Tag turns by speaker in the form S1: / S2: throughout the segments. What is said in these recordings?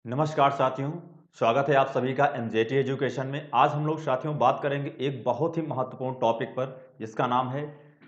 S1: नमस्कार साथियों, स्वागत है आप सभी का एमजेटी एजुकेशन में। आज हम लोग साथियों बात करेंगे एक बहुत ही महत्वपूर्ण टॉपिक पर जिसका नाम है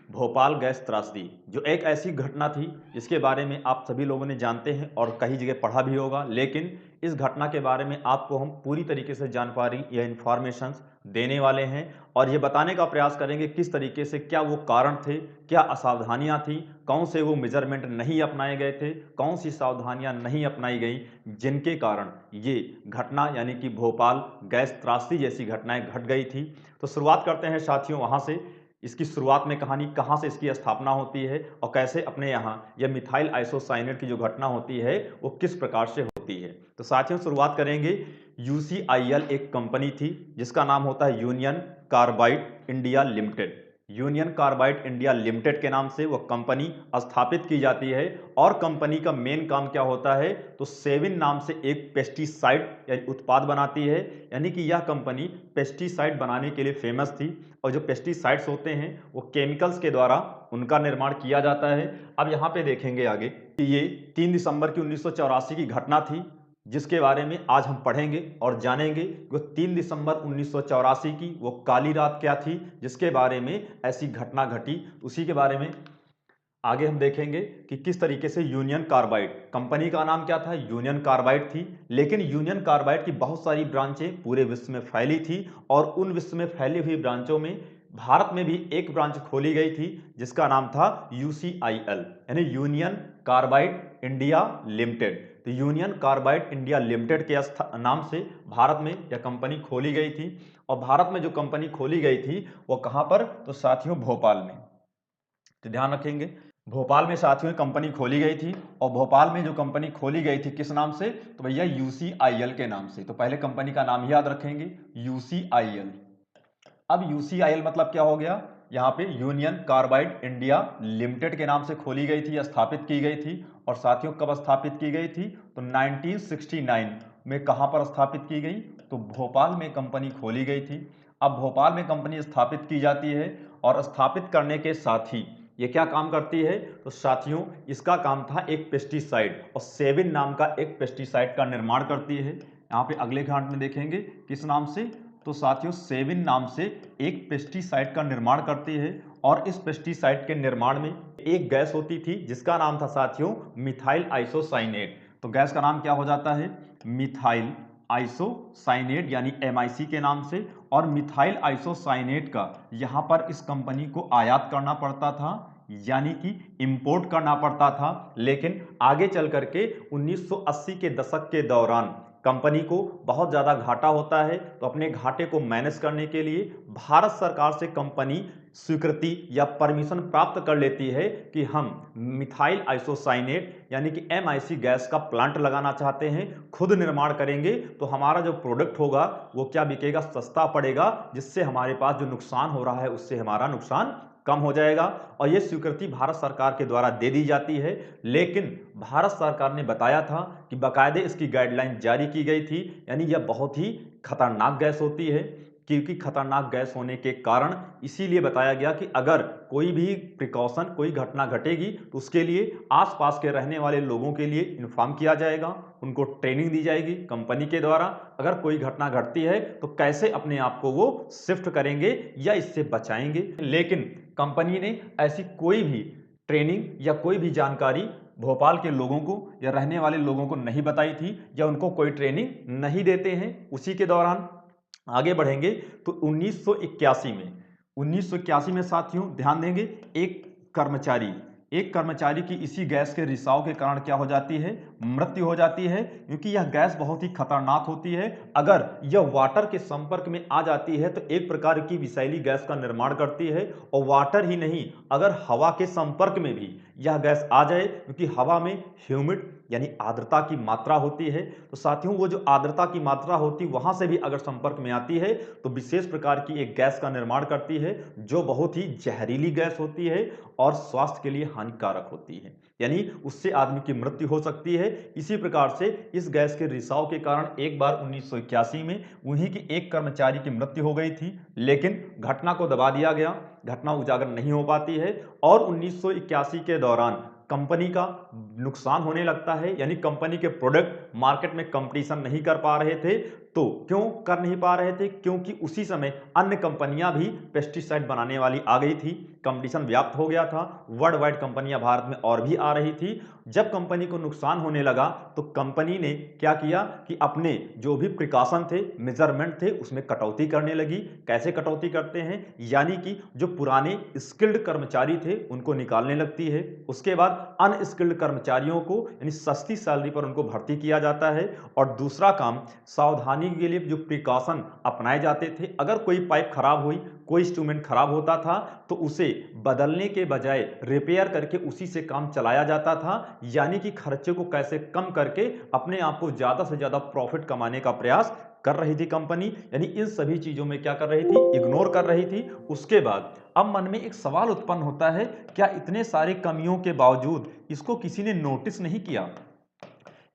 S1: भोपाल गैस त्रासदी। जो एक ऐसी घटना थी जिसके बारे में आप सभी लोगों ने जानते हैं और कई जगह पढ़ा भी होगा, लेकिन इस घटना के बारे में आपको हम पूरी तरीके से जानकारी या इन्फॉर्मेशंस देने वाले हैं और ये बताने का प्रयास करेंगे किस तरीके से, क्या वो कारण थे, क्या असावधानियां थी, कौन से वो मेजरमेंट नहीं अपनाए गए थे, कौन सी सावधानियां नहीं अपनाई गई जिनके कारण ये घटना यानी कि भोपाल गैस त्रासदी जैसी घटनाएं घट गई थी। तो शुरुआत करते हैं साथियों वहां से। इसकी शुरुआत में कहानी कहां से इसकी स्थापना होती है और कैसे अपने यहाँ यह मिथाइल आइसोसाइनेट की जो घटना होती है वो किस प्रकार से होती है। तो साथियों शुरुआत करेंगे। यूसीआईएल एक कंपनी थी जिसका नाम होता है union carbide India limited. Union carbide India limited के नाम से वह कंपनी स्थापित की जाती है और कंपनी का मेन काम क्या होता है, तो सेविन नाम से एक पेस्टिसाइड यानी उत्पाद बनाती है। यानी कि यह कंपनी पेस्टिसाइड बनाने के लिए फेमस थी और जो पेस्टिसाइड्स होते हैं वो केमिकल्स के द्वारा उनका निर्माण किया जाता है। अब यहाँ पे देखेंगे आगे कि ये 3 दिसंबर की 1984 की घटना थी जिसके बारे में आज हम पढ़ेंगे और जानेंगे। वो 3 दिसंबर 1984 की वो काली रात क्या थी जिसके बारे में ऐसी घटना घटी, उसी के बारे में आगे हम देखेंगे कि किस तरीके से यूनियन कार्बाइड कंपनी का नाम क्या था, यूनियन कार्बाइड थी। लेकिन यूनियन कार्बाइड की बहुत सारी ब्रांचें पूरे विश्व में फैली थी और उन विश्व में फैली हुई ब्रांचों में भारत में भी एक ब्रांच खोली गई थी जिसका नाम था यूसीआईएल यानी यूनियन कार्बाइड इंडिया लिमिटेड। तो यूनियन कार्बाइड इंडिया लिमिटेड के नाम से भारत में यह कंपनी खोली गई थी और भारत में जो कंपनी खोली गई थी वो कहां पर, तो साथियों भोपाल में। तो ध्यान रखेंगे भोपाल में साथियों कंपनी खोली गई थी और भोपाल में जो कंपनी खोली गई थी किस नाम से, तो भैया यूसीआईएल के नाम से। तो पहले कंपनी का नाम याद रखेंगे यूसीआईएल। अब यूसीआईएल मतलब क्या हो गया, यहाँ पे यूनियन कार्बाइड इंडिया लिमिटेड के नाम से खोली गई थी, स्थापित की गई थी। और साथियों कब स्थापित की गई थी, तो 1969 में। कहां पर स्थापित की गई, तो भोपाल में कंपनी खोली गई थी। अब भोपाल में कंपनी स्थापित की जाती है और स्थापित करने के साथ ही ये क्या काम करती है, तो साथियों इसका काम था एक पेस्टिसाइड और सेविन नाम का एक पेस्टिसाइड का निर्माण करती है। यहाँ पे अगले खंड में देखेंगे किस नाम से, तो साथियों सेविन नाम से एक पेस्टिसाइड का निर्माण करती है। और इस पेस्टिसाइड के निर्माण में एक गैस होती थी जिसका नाम था साथियों मिथाइल आइसोसाइनेट। तो गैस का नाम क्या हो जाता है, मिथाइल आइसोसाइनेट यानी एमआईसी के नाम से। और मिथाइल आइसोसाइनेट का यहाँ पर इस कंपनी को आयात करना पड़ता था यानी कि इंपोर्ट करना पड़ता था। लेकिन आगे चल करके 1980 के दशक के दौरान कंपनी को बहुत ज़्यादा घाटा होता है, तो अपने घाटे को मैनेज करने के लिए भारत सरकार से कंपनी स्वीकृति या परमिशन प्राप्त कर लेती है कि हम मिथाइल आइसोसाइनेट यानी कि एमआईसी गैस का प्लांट लगाना चाहते हैं, खुद निर्माण करेंगे तो हमारा जो प्रोडक्ट होगा वो क्या बिकेगा, सस्ता पड़ेगा, जिससे हमारे पास जो नुकसान हो रहा है उससे हमारा नुकसान कम हो जाएगा। और ये स्वीकृति भारत सरकार के द्वारा दे दी जाती है। लेकिन भारत सरकार ने बताया था कि बाकायदे इसकी गाइडलाइन जारी की गई थी, यानी यह बहुत ही खतरनाक गैस होती है। क्योंकि खतरनाक गैस होने के कारण इसीलिए बताया गया कि अगर कोई भी प्रिकॉशन, कोई घटना घटेगी तो उसके लिए आसपास के रहने वाले लोगों के लिए इन्फॉर्म किया जाएगा, उनको ट्रेनिंग दी जाएगी कंपनी के द्वारा। अगर कोई घटना घटती है तो कैसे अपने आप को वो शिफ्ट करेंगे या इससे बचाएंगे। लेकिन कंपनी ने ऐसी कोई भी ट्रेनिंग या कोई भी जानकारी भोपाल के लोगों को या रहने वाले लोगों को नहीं बताई थी या उनको कोई ट्रेनिंग नहीं देते हैं। उसी के दौरान आगे बढ़ेंगे तो 1981 में साथियों ध्यान देंगे, एक कर्मचारी की इसी गैस के रिसाव के कारण क्या हो जाती है, मृत्यु हो जाती है। क्योंकि यह गैस बहुत ही खतरनाक होती है, अगर यह वाटर के संपर्क में आ जाती है तो एक प्रकार की विषैली गैस का निर्माण करती है। और वाटर ही नहीं, अगर हवा के संपर्क में भी यह गैस आ जाए, क्योंकि हवा में ह्यूमिड यानी आर्द्रता की मात्रा होती है, तो साथियों वो जो आर्द्रता की मात्रा होती है वहां से भी अगर संपर्क में आती है तो विशेष प्रकार की एक गैस का निर्माण करती है जो बहुत ही जहरीली गैस होती है और स्वास्थ्य के लिए हानिकारक होती है, यानी उससे आदमी की मृत्यु हो सकती है। इसी प्रकार से इस गैस के रिसाव के कारण एक बार 1981 में उन्हीं की एक कर्मचारी की मृत्यु हो गई थी। लेकिन घटना को दबा दिया गया, घटना उजागर नहीं हो पाती है और 1981 के दौरान कंपनी का नुकसान होने लगता है, यानी कंपनी के प्रोडक्ट मार्केट में कंपटीशन नहीं कर पा रहे थे। तो क्यों कर नहीं पा रहे थे? क्योंकि उसी समय अन्य कंपनियां भी पेस्टिसाइड बनाने वाली आ गई थी, कंपटीशन व्याप्त हो गया था, वर्ल्ड वाइड कंपनियां भारत में और भी आ रही थी। जब कंपनी को नुकसान होने लगा तो कंपनी ने क्या किया कि अपने जो भी प्रिकॉशन थे, मेजरमेंट थे, उसमें कटौती करने लगी। कैसे कटौती करते हैं? यानी कि जो पुराने स्किल्ड कर्मचारी थे उनको निकालने लगती है। उसके बाद अनस्किल्ड कर्मचारियों को यानी सस्ती सैलरी पर उनको भर्ती किया जाता है। और दूसरा काम, सावधानी के लिए जो प्रिकॉशन अपनाए जाते थे, अगर कोई पाइप खराब हुई, कोई इंस्ट्रूमेंट खराब होता था तो उसे बदलने के बजाय रिपेयर करके उसी से काम चलाया जाता था। यानी कि खर्चे को कैसे कम करके अपने आप को ज्यादा से ज्यादा प्रॉफिट कमाने का प्रयास कर रही थी कंपनी। यानी इन सभी चीजों में क्या कर रही थी? इग्नोर कर रही थी। उसके बाद अब मन में एक सवाल उत्पन्न होता है, क्या इतने सारे कमियों के बावजूद इसको किसी ने नोटिस नहीं किया?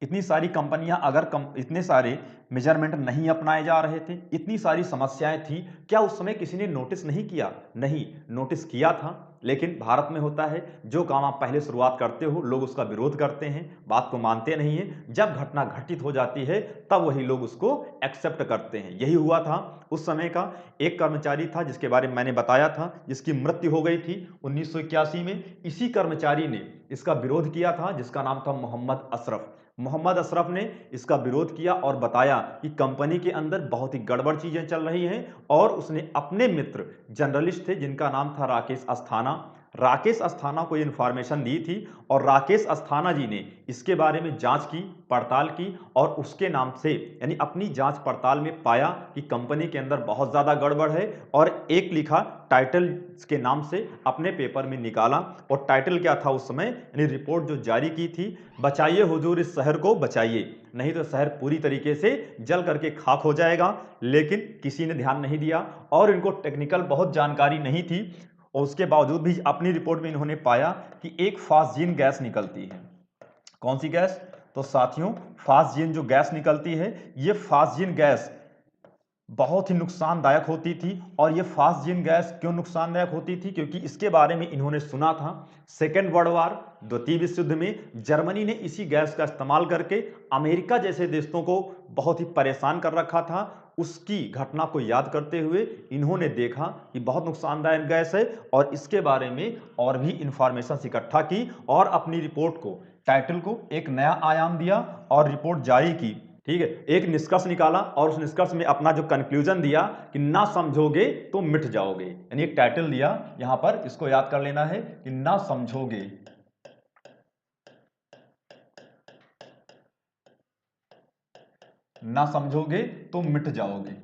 S1: इतनी सारी कंपनियां अगर इतने सारे मेजरमेंट नहीं अपनाए जा रहे थे, इतनी सारी समस्याएं थी, क्या उस समय किसी ने नोटिस नहीं किया? नहीं, नोटिस किया था। लेकिन भारत में होता है, जो काम आप पहले शुरुआत करते हो लोग उसका विरोध करते हैं, बात को मानते नहीं है। जब घटना घटित हो जाती है तब वही लोग उसको एक्सेप्ट करते हैं। यही हुआ था उस समय का। एक कर्मचारी था जिसके बारे में मैंने बताया था, जिसकी मृत्यु हो गई थी 1981 में। इसी कर्मचारी ने इसका विरोध किया था, जिसका नाम था मोहम्मद अशरफ। मोहम्मद अशरफ ने इसका विरोध किया और बताया कि कंपनी के अंदर बहुत ही गड़बड़ चीजें चल रही हैं। और उसने अपने मित्र जर्नलिस्ट थे जिनका नाम था राकेश अस्थाना, राकेश अस्थाना को इन्फॉर्मेशन दी थी। और राकेश अस्थाना जी ने इसके बारे में जांच की, पड़ताल की, और उसके नाम से यानी अपनी जांच पड़ताल में पाया कि कंपनी के अंदर बहुत ज्यादा गड़बड़ है। और एक लिखा टाइटल के नाम से अपने पेपर में निकाला। और टाइटल क्या था उस समय, यानी रिपोर्ट जो जारी की थी, बचाइए हुजूर इस शहर को बचाइए, नहीं तो शहर पूरी तरीके से जल करके खाक हो जाएगा। लेकिन किसी ने ध्यान नहीं दिया और इनको टेक्निकल बहुत जानकारी नहीं थी। और उसके बावजूद भी अपनी रिपोर्ट में इन्होंने पाया कि एक फास्जीन गैस निकलती है। कौन सी गैस? तो साथियों, फास्जीन जो गैस निकलती है, ये फास्जीन गैस बहुत ही नुकसानदायक होती थी। और ये फास्जीन गैस क्यों नुकसानदायक होती थी? क्योंकि इसके बारे में इन्होंने सुना था सेकेंड वर्ल्ड वार, द्वितीय विश्व युद्ध में जर्मनी ने इसी गैस का इस्तेमाल करके अमेरिका जैसे देशों को बहुत ही परेशान कर रखा था। उसकी घटना को याद करते हुए इन्होंने देखा कि बहुत नुकसानदायक गैस है और इसके बारे में और भी इंफॉर्मेशन इकट्ठा की और अपनी रिपोर्ट को, टाइटल को एक नया आयाम दिया और रिपोर्ट जारी की। ठीक है, एक निष्कर्ष निकाला और उस निष्कर्ष में अपना जो कंक्लूजन दिया कि ना समझोगे तो मिट जाओगे। यानी एक टाइटल दिया, यहां पर इसको याद कर लेना है कि ना समझोगे, ना समझोगे तो मिट जाओगे।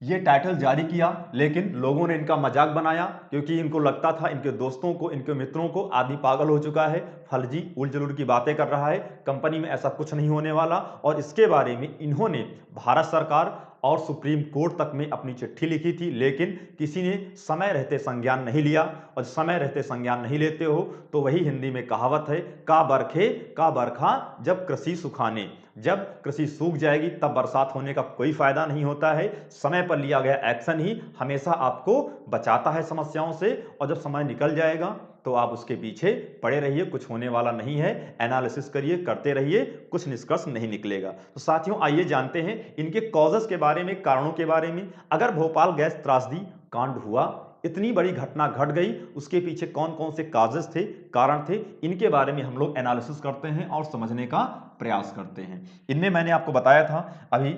S1: ये टाइटल जारी किया, लेकिन लोगों ने इनका मजाक बनाया क्योंकि इनको लगता था इनके दोस्तों को, इनके मित्रों को आदि पागल हो चुका है, फर्जी उलझुल की बातें कर रहा है, कंपनी में ऐसा कुछ नहीं होने वाला। और इसके बारे में इन्होंने भारत सरकार और सुप्रीम कोर्ट तक में अपनी चिट्ठी लिखी थी, लेकिन किसी ने समय रहते संज्ञान नहीं लिया। और समय रहते संज्ञान नहीं लेते हो तो वही हिंदी में कहावत है, का बरखे का बरखा जब कृषि सुखाने। जब कृषि सूख जाएगी तब बरसात होने का कोई फायदा नहीं होता है। समय पर लिया गया एक्शन ही हमेशा आपको बचाता है समस्याओं से। और जब समय निकल जाएगा तो आप उसके पीछे पड़े रहिए, कुछ होने वाला नहीं है। एनालिसिस करिए, करते रहिए, कुछ निष्कर्ष नहीं निकलेगा। तो साथियों, आइए जानते हैं इनके कॉजेस के बारे में, कारणों के बारे में। अगर भोपाल गैस त्रासदी कांड हुआ, इतनी बड़ी घटना घट गई, उसके पीछे कौन कौन से काजेस थे, कारण थे, इनके बारे में हम लोग एनालिसिस करते हैं और समझने का प्रयास करते हैं। इनमें मैंने आपको बताया था अभी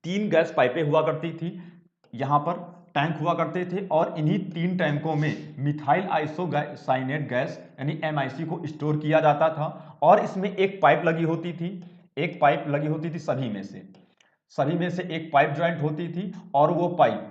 S1: 3 गैस पाइपें हुआ करती थी, यहां पर टैंक हुआ करते थे और इन्हीं 3 टैंकों में मिथाइल आइसोसाइनेट गैस यानी MIC को स्टोर किया जाता था। और इसमें एक पाइप लगी होती थी, एक पाइप लगी होती थी सभी में से एक पाइप ज्वाइंट होती थी और वो पाइप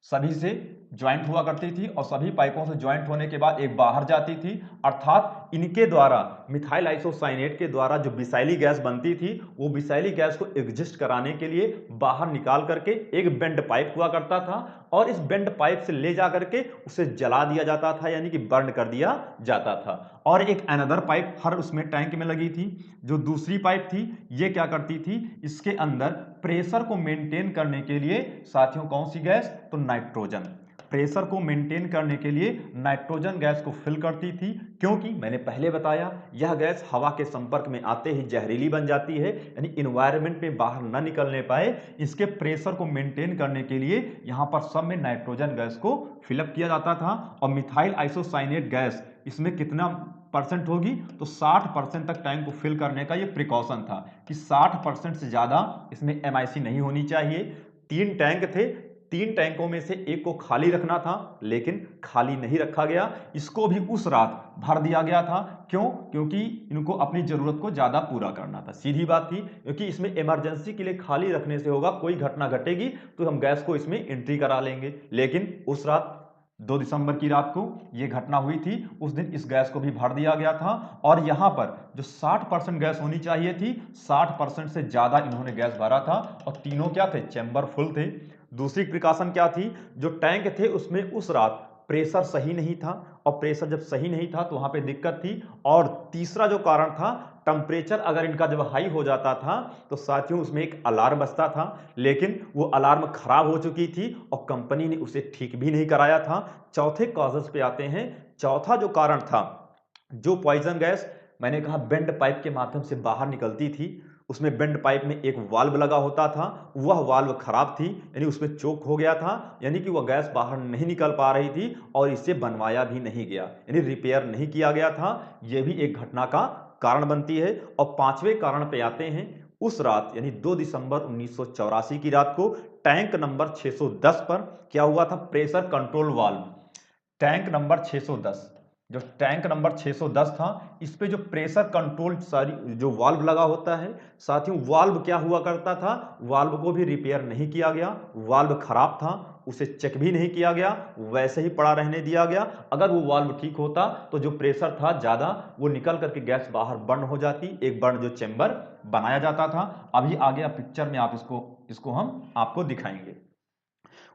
S1: सभी से ज्वाइंट हुआ करती थी और सभी पाइपों से ज्वाइंट होने के बाद एक बाहर जाती थी। अर्थात इनके द्वारा, मिथाइल आइसोसाइनेट के द्वारा जो विषैली गैस बनती थी, वो विषैली गैस को एग्जिस्ट कराने के लिए बाहर निकाल करके एक बेंड पाइप हुआ करता था और इस बेंड पाइप से ले जा करके उसे जला दिया जाता था, यानी कि बर्न कर दिया जाता था। और एक अनदर पाइप हर उसमें टैंक में लगी थी। जो दूसरी पाइप थी, ये क्या करती थी, इसके अंदर प्रेशर को मेंटेन करने के लिए, साथियों कौन सी गैस, तो नाइट्रोजन, प्रेशर को मेंटेन करने के लिए नाइट्रोजन गैस को फिल करती थी, क्योंकि मैंने पहले बताया यह गैस हवा के संपर्क में आते ही जहरीली बन जाती है, यानी इन्वायरमेंट में बाहर न निकलने पाए। इसके प्रेशर को मेंटेन करने के लिए यहाँ पर सब में नाइट्रोजन गैस को फिलअप किया जाता था। और मिथाइल आइसोसाइनेट गैस इसमें कितना परसेंट होगी, तो 60% तक टैंक को फिल करने का ये प्रिकॉशन था कि 60% से ज़्यादा इसमें MIC नहीं होनी चाहिए। 3 टैंक थे, 3 टैंकों में से एक को खाली रखना था, लेकिन खाली नहीं रखा गया, इसको भी उस रात भर दिया गया था। क्यों? क्योंकि इनको अपनी ज़रूरत को ज़्यादा पूरा करना था, सीधी बात थी। क्योंकि इसमें इमरजेंसी के लिए खाली रखने से होगा, कोई घटना घटेगी तो हम गैस को इसमें एंट्री करा लेंगे। लेकिन उस रात 2 दिसंबर की रात को यह घटना हुई थी, उस दिन इस गैस को भी भर दिया गया था। और यहां पर जो 60% गैस होनी चाहिए थी, 60% से ज्यादा इन्होंने गैस भरा था। और तीनों क्या थे? चैम्बर फुल थे। दूसरी प्रिकॉशन क्या थी? जो टैंक थे उसमें उस रात प्रेशर सही नहीं था, और प्रेशर जब सही नहीं था तो वहां पे दिक्कत थी। और तीसरा जो कारण था, टेम्परेचर अगर इनका जब हाई हो जाता था तो साथियों उसमें एक अलार्म बजता था, लेकिन वो अलार्म खराब हो चुकी थी और कंपनी ने उसे ठीक भी नहीं कराया था। चौथे कॉजेस पे आते हैं। चौथा जो कारण था, जो पॉइजन गैस मैंने कहा बेंड पाइप के माध्यम से बाहर निकलती थी, उसमें बेंड पाइप में एक वाल्व लगा होता था, वह वाल्व खराब थी, यानी उसमें चोक हो गया था, यानी कि वह गैस बाहर नहीं निकल पा रही थी और इसे बनवाया भी नहीं गया, यानी रिपेयर नहीं किया गया था। यह भी एक घटना का कारण बनती है। और पांचवें कारण पे आते हैं। उस रात यानी 2 दिसंबर 1984 की रात को टैंक नंबर 610 पर क्या हुआ था? Pressure control valve tank number 610, जो टैंक नंबर 610 था, इस पे जो प्रेशर कंट्रोल सारी जो वाल्व लगा होता है, साथियों वाल्व क्या हुआ करता था? वाल्व को भी रिपेयर नहीं किया गया, वाल्व खराब था, उसे चेक भी नहीं किया गया, वैसे ही पड़ा रहने दिया गया। अगर वो वाल्व ठीक होता तो जो प्रेशर था ज्यादा, वो निकल करके गैस बाहर बर्न हो जाती, एक बर्न जो चेंबर बनाया जाता था। अभी आगे आप पिक्चर में आप इसको हम आपको दिखाएंगे।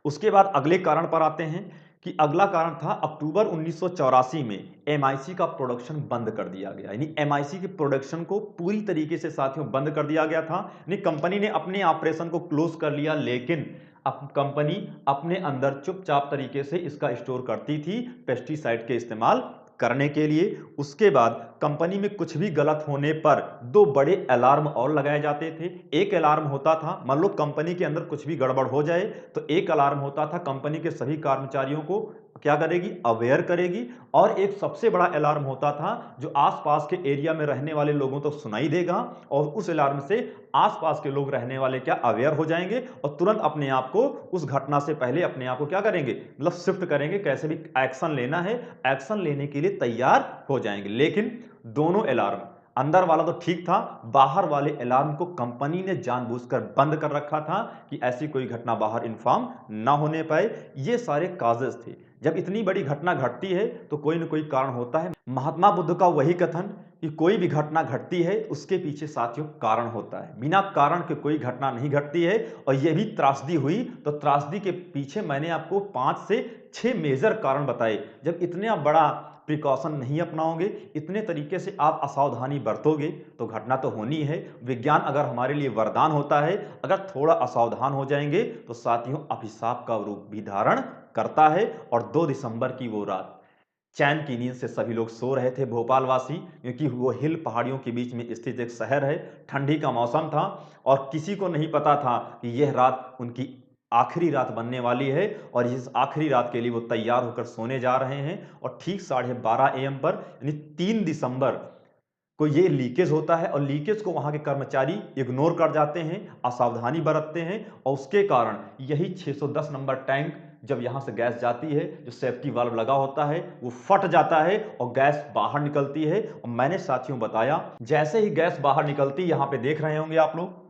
S1: उसके बाद अगले कारण पर आते हैं कि अगला कारण था अक्टूबर 1984 में MIC का प्रोडक्शन बंद कर दिया गया, यानी MIC के प्रोडक्शन को पूरी तरीके से साथियों बंद कर दिया गया था। यानी कंपनी ने अपने ऑपरेशन को क्लोज कर लिया, लेकिन अब कंपनी अपने अंदर चुपचाप तरीके से इसका स्टोर करती थी पेस्टिसाइड के इस्तेमाल करने के लिए। उसके बाद कंपनी में कुछ भी गलत होने पर 2 बड़े अलार्म और लगाए जाते थे। एक अलार्म होता था, मान लो कंपनी के अंदर कुछ भी गड़बड़ हो जाए तो एक अलार्म होता था, कंपनी के सभी कर्मचारियों को क्या करेगी? अवेयर करेगी। और एक सबसे बड़ा अलार्म होता था जो आसपास के एरिया में रहने वाले लोगों तो सुनाई देगा, और उस अलार्म से आसपास के लोग रहने वाले क्या अवेयर हो जाएंगे और तुरंत अपने आप को उस घटना से पहले अपने आप को क्या करेंगे? मतलब शिफ्ट करेंगे, कैसे भी एक्शन लेना है, एक्शन लेने के लिए तैयार हो जाएंगे। लेकिन दोनों अलार्म, अंदर वाला तो ठीक था, बाहर वाले अलार्म को कंपनी ने जानबूझकर बंद कर रखा था कि ऐसी कोई घटना बाहर इन्फॉर्म ना होने पाए। ये सारे काजेस थे। जब इतनी बड़ी घटना घटती है तो कोई ना कोई कारण होता है। महात्मा बुद्ध का वही कथन कि कोई भी घटना घटती है उसके पीछे साथियों कारण होता है, बिना कारण के कोई घटना नहीं घटती है। और यह भी त्रासदी हुई तो त्रासदी के पीछे मैंने आपको 5 से 6 मेजर कारण बताए। जब इतना बड़ा प्रिकॉशन नहीं अपनाओगे, इतने तरीके से आप असावधानी बरतोगे तो घटना तो होनी है। विज्ञान अगर हमारे लिए वरदान होता है, अगर थोड़ा असावधान हो जाएंगे तो साथियों अभिशाप का रूप भी धारण करता है। और 2 दिसंबर की वो रात चैन की नींद से सभी लोग सो रहे थे भोपाल वासी, क्योंकि वो हिल पहाड़ियों के बीच में स्थित एक शहर है, ठंडी का मौसम था और किसी को नहीं पता था कि यह रात उनकी आखिरी रात बनने वाली है। और इस आखिरी रात के लिए वो तैयार होकर सोने जा रहे हैं। और ठीक 12:30 AM पर यानी 3 दिसंबर को ये लीकेज होता है, और लीकेज को वहां के कर्मचारी इग्नोर कर जाते हैं, असावधानी बरतते हैं, और उसके कारण यही 610 नंबर टैंक जब यहां से गैस जाती है, जो सेफ्टी वाल्व लगा होता है वो फट जाता है और गैस बाहर निकलती है। और मैंने साथियों बताया, जैसे ही गैस बाहर निकलती, यहां पे देख रहे होंगे आप लोग,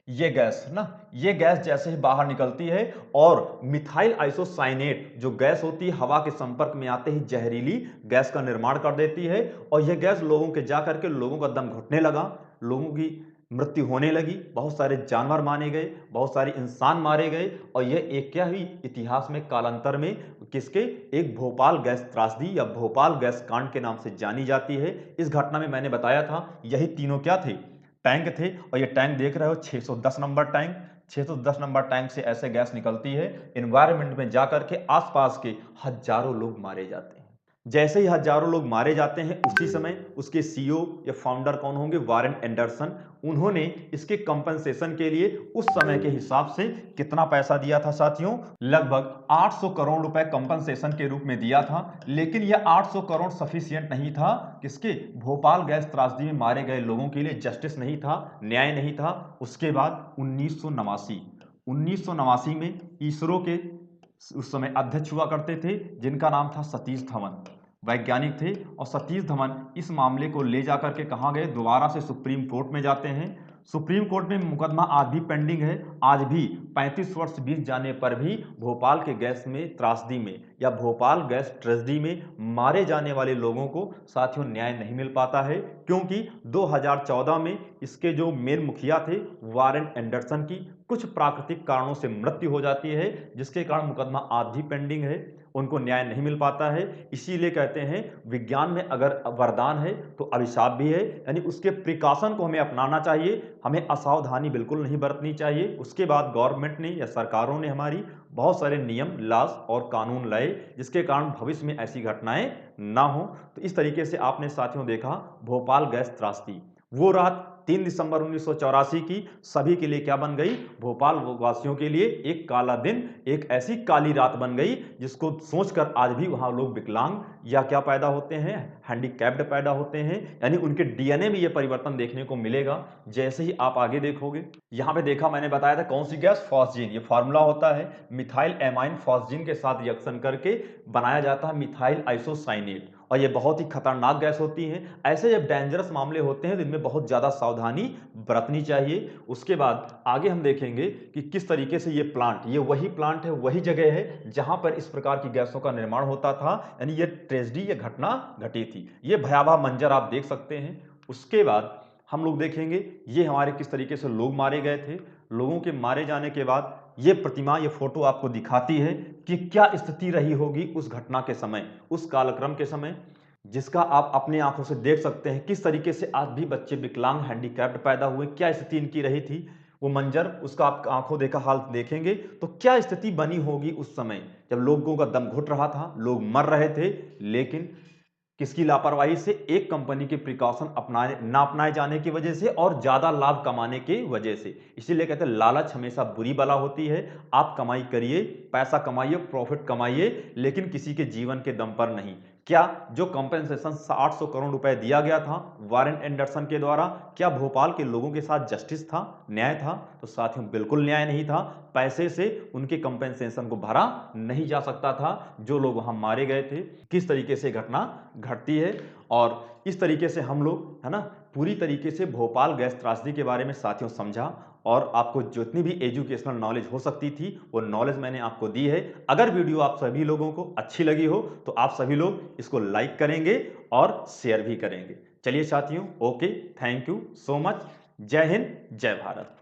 S1: ये गैस है ना, ये गैस जैसे ही बाहर निकलती है और मिथाइल आइसोसाइनेट जो गैस होती है हवा के संपर्क में आते ही जहरीली गैस का निर्माण कर देती है। और यह गैस लोगों के जा करके लोगों का दम घुटने लगा, लोगों की मृत्यु होने लगी, बहुत सारे जानवर मारे गए, बहुत सारे इंसान मारे गए। और यह एक क्या हुई? इतिहास में कालांतर में किसके? एक भोपाल गैस त्रासदी या भोपाल गैस कांड के नाम से जानी जाती है। इस घटना में मैंने बताया था यही तीनों क्या थे? टैंक थे। और ये टैंक देख रहे हो 610 नंबर टैंक, 610 नंबर टैंक से ऐसे गैस निकलती है, एनवायरनमेंट में जाकर के आसपास के हजारों लोग मारे जाते हैं। जैसे ही हजारों लोग मारे जाते हैं, उसी समय उसके सीईओ या फाउंडर कौन होंगे? Warren Anderson. उन्होंने इसके कंपनसेशन के लिए उस समय के हिसाब से कितना पैसा दिया था साथियों? लगभग 800 करोड़ रुपए कंपनसेशन के रूप में दिया था। लेकिन यह 800 करोड़ सफिशिएंट नहीं था। किसके? भोपाल गैस त्रासदी में मारे गए लोगों के लिए जस्टिस नहीं था, न्याय नहीं था। उसके बाद 1989 में इसरो के उस समय अध्यक्ष हुआ करते थे, जिनका नाम था सतीश धवन, वैज्ञानिक थे। और सतीश धवन इस मामले को ले जाकर के कहाँ गए? दोबारा से सुप्रीम कोर्ट में जाते हैं। सुप्रीम कोर्ट में मुकदमा आज भी पेंडिंग है। आज भी 35 वर्ष बीत जाने पर भी भोपाल के गैस में त्रासदी में या भोपाल गैस ट्रेजेडी में मारे जाने वाले लोगों को साथियों न्याय नहीं मिल पाता है, क्योंकि 2014 में इसके जो मेन मुखिया थे वारेन एंडरसन की कुछ प्राकृतिक कारणों से मृत्यु हो जाती है, जिसके कारण मुकदमा आज भी पेंडिंग है। उनको न्याय नहीं मिल पाता है। इसीलिए कहते हैं विज्ञान में अगर वरदान है तो अभिशाप भी है, यानी उसके प्रिकॉशन को हमें अपनाना चाहिए, हमें असावधानी बिल्कुल नहीं बरतनी चाहिए। उसके बाद गवर्नमेंट ने या सरकारों ने हमारी बहुत सारे नियम, लॉज और कानून लाए, जिसके कारण भविष्य में ऐसी घटनाएं ना हो। तो इस तरीके से आपने साथियों देखा भोपाल गैस त्रासदी, वो रात 3 दिसंबर 1984 की सभी के लिए क्या बन गई? भोपाल वासियों के लिए एक काला दिन, एक ऐसी काली रात बन गई जिसको सोचकर आज भी वहां लोग विकलांग या क्या पैदा होते हैं? हैंडीकैप्ड पैदा होते हैं। यानी उनके डीएनए में यह परिवर्तन देखने को मिलेगा जैसे ही आप आगे देखोगे। यहां पे देखा, मैंने बताया था कौन सी गैस? फॉस्जीन। ये फार्मूला होता है मिथाइल एमाइन फॉस्जीन के साथ रिएक्शन करके बनाया जाता है मिथाइल आइसोसाइनेट, और ये बहुत ही खतरनाक गैस होती है। ऐसे जब डेंजरस मामले होते हैं तो इनमें बहुत ज्यादा सावधानी बरतनी चाहिए। उसके बाद आगे हम देखेंगे कि किस तरीके से ये प्लांट, ये वही प्लांट है, वही जगह है जहां पर इस प्रकार की गैसों का निर्माण होता था। यानी ये ट्रेजेडी, ये घटना घटी थी। ये भयावह मंजर आप देख सकते हैं। उसके बाद हम लोग देखेंगे ये हमारे किस तरीके से लोग मारे गए थे। लोगों के मारे जाने के बाद ये प्रतिमा, ये फोटो आपको दिखाती है कि क्या स्थिति रही होगी उस घटना के समय, उस कालक्रम के समय, जिसका आप अपनी आंखों से देख सकते हैं किस तरीके से आज भी बच्चे विकलांग, हैंडीकैप्ड पैदा हुए, क्या स्थिति इनकी रही थी। वो मंजर, उसका आप आंखों देखा हाल देखेंगे तो क्या स्थिति बनी होगी उस समय जब लोगों का दम घुट रहा था, लोग मर रहे थे। लेकिन किसकी लापरवाही से? एक कंपनी के प्रिकॉशन अपनाए ना अपनाए जाने की वजह से और ज्यादा लाभ कमाने की वजह से। इसीलिए कहते हैं लालच हमेशा बुरी बला होती है। आप कमाई करिए, पैसा कमाइए, प्रॉफिट कमाइए, लेकिन किसी के जीवन के दम पर नहीं। क्या जो कंपेंसेशन 800 करोड़ रुपए दिया गया था वारेन एंडरसन के द्वारा, क्या भोपाल के लोगों के साथ जस्टिस था, न्याय था? तो साथियों बिल्कुल न्याय नहीं था। पैसे से उनके कंपेंसेशन को भरा नहीं जा सकता था। जो लोग वहां मारे गए थे, किस तरीके से घटना घटती है, और इस तरीके से हम लोग, है ना, पूरी तरीके से भोपाल गैस त्रासदी के बारे में साथियों समझा। और आपको जितनी भी एजुकेशनल नॉलेज हो सकती थी वो नॉलेज मैंने आपको दी है। अगर वीडियो आप सभी लोगों को अच्छी लगी हो तो आप सभी लोग इसको लाइक करेंगे और शेयर भी करेंगे। चलिए साथियों, okay, thank you so much. जय हिंद, जय भारत।